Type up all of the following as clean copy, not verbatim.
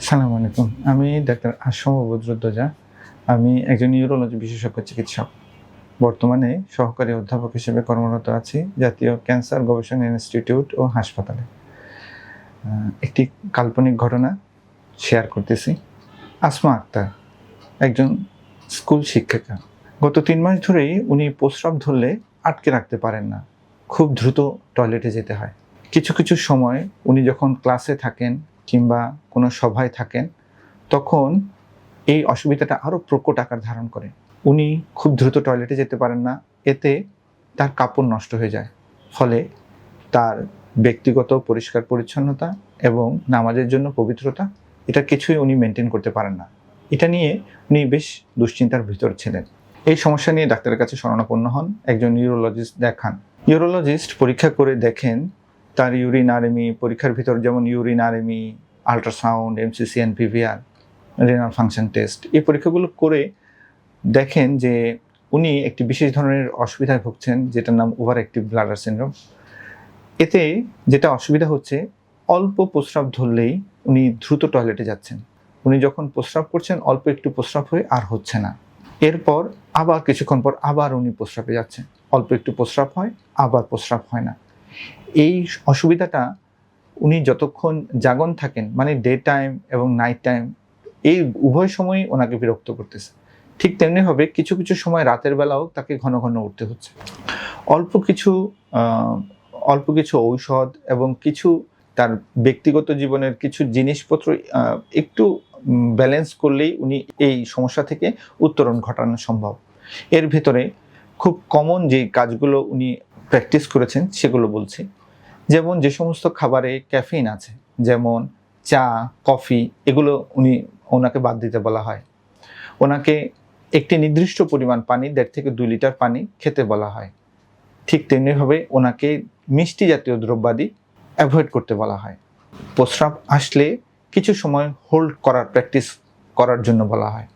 সালাম আলাইকুম। আমি ডাক্তার আসম বদরুদ্দোজা। আমি একজন নিউরোলজি বিশেষজ্ঞ চিকিৎসক। বর্তমানে সহকারী অধ্যাপক হিসেবে কর্মরত আছি জাতীয় ক্যান্সার গবেষণা ইনস্টিটিউট ও হাসপাতালে। একটি কাল্পনিক ঘটনা শেয়ার করতেছি। আসমা আক্তার একজন স্কুল শিক্ষিকা। গত ৩ মাস ধরেই উনি প্রস্রাব ধরলে আটকে রাখতে পারেন না। খুব দ্রুত টয়লেটে যেতে হয়। কিছু কিছু সময় উনি যখন ক্লাসে থাকেন কিংবা কোনো সভায় থাকেন, তখন এই অসুবিধাটা আরও প্রকট আকার ধারণ করে। উনি খুব দ্রুত টয়লেটে যেতে পারেন না। এতে তার কাপড় নষ্ট হয়ে যায়। ফলে তার ব্যক্তিগত পরিষ্কার পরিচ্ছন্নতা এবং নামাজের জন্য পবিত্রতা, এটা কিছুই উনি মেনটেন করতে পারেন না। এটা নিয়ে উনি বেশ দুশ্চিন্তার ভিতর ছিলেন। এই সমস্যা নিয়ে ডাক্তারের কাছে শরণাপন্ন হন, একজন নিউরোলজিস্ট দেখান। নিউরোলজিস্ট পরীক্ষা করে দেখেন তার ইউরিন আরএমই, পরীক্ষার ভিতর যেমন urine RME, ultrasound, MCCN, PVR, renal function test, এই পরীক্ষাগুলো করে দেখেন যে উনি একটি বিশেষ ধরনের অসুবিধায় ভুগছেন, যেটার নাম ওভার অ্যাক্টিভ ব্লাডার সিনড্রোম। এতে যেটা অসুবিধা হচ্ছে, অল্প প্রস্রাব ধরলেই উনি দ্রুত টয়লেটে যাচ্ছেন। উনি যখন প্রস্রাব করছেন, অল্প একটু প্রস্রাব হয়ে আর হচ্ছে না। এরপর আবার কিছুক্ষণ পর আবার উনি প্রস্রাবে যাচ্ছেন। অল্প একটু প্রস্রাব হয়, আবার প্রস্রাব হয় না। এই অসুবিধাটা উনি যতক্ষণ জাগন থাকেন, মানে ডে টাইম এবং নাইট টাইম, এই উভয় সময়ই ওনাকে বিরক্ত করতেছে। ঠিক তেমনিভাবে কিছু কিছু সময় রাতের বেলাও তাকে ঘন ঘন উঠতে হচ্ছে। অল্প কিছু ঔষধ এবং কিছু তার ব্যক্তিগত জীবনের কিছু জিনিসপত্র একটু ব্যালেন্স করলেই উনি এই সমস্যা থেকে উত্তরণ ঘটানো সম্ভব। এর ভেতরে খুব কমন যে কাজগুলো উনি প্র্যাকটিস করেছেন সেগুলো বলছি। যেমন যে সমস্ত খাবারে ক্যাফেইন আছে, যেমন চা, কফি, এগুলো ওনাকে বাদ দিতে বলা হয়। ওনাকে একটি নির্দিষ্ট পরিমাণ পানি, 1.5 থেকে 2 লিটার পানি খেতে বলা হয়। ঠিক তেমনিভাবে ওনাকে মিষ্টি জাতীয় দ্রব্যাদি অ্যাভয়েড করতে বলা হয়। প্রস্রাব আসলে কিছু সময় হোল্ড করার প্র্যাকটিস করার জন্য বলা হয়।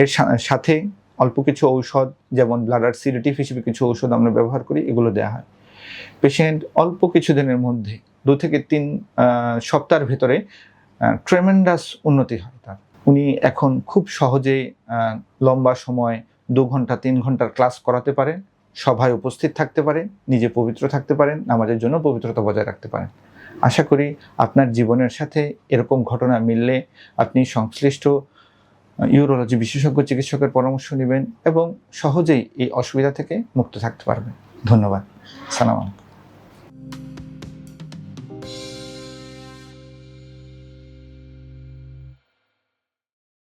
এর সাথে অল্প কিছু ঔষধ, যেমন ব্লাডার সিডেটিভ হিসেবে কিছু ঔষধ আমরা ব্যবহার করি, এগুলো দেওয়া হয়। পেশেন্ট অল্প কিছুদিনের মধ্যে 2 থেকে 3 সপ্তাহের ভেতরে ট্রেমেন্ডাস উন্নতি হয় তার। উনি এখন খুব সহজে লম্বা সময় 2 ঘন্টা 3 ঘন্টার ক্লাস করাতে পারেন, সভায় উপস্থিত থাকতে পারেন, নিজে পবিত্র থাকতে পারেন, নামাজের জন্য পবিত্রতা বজায় রাখতে পারেন। আশা করি আপনার জীবনের সাথে এরকম ঘটনা মিললে আপনি সংশ্লিষ্ট ইউরোলজি বিশেষজ্ঞ চিকিৎসকের পরামর্শ নেবেন এবং সহজেই এই অসুবিধা থেকে মুক্ত থাকতে পারবেন। ধন্যবাদ। সালাম আলাইকুম।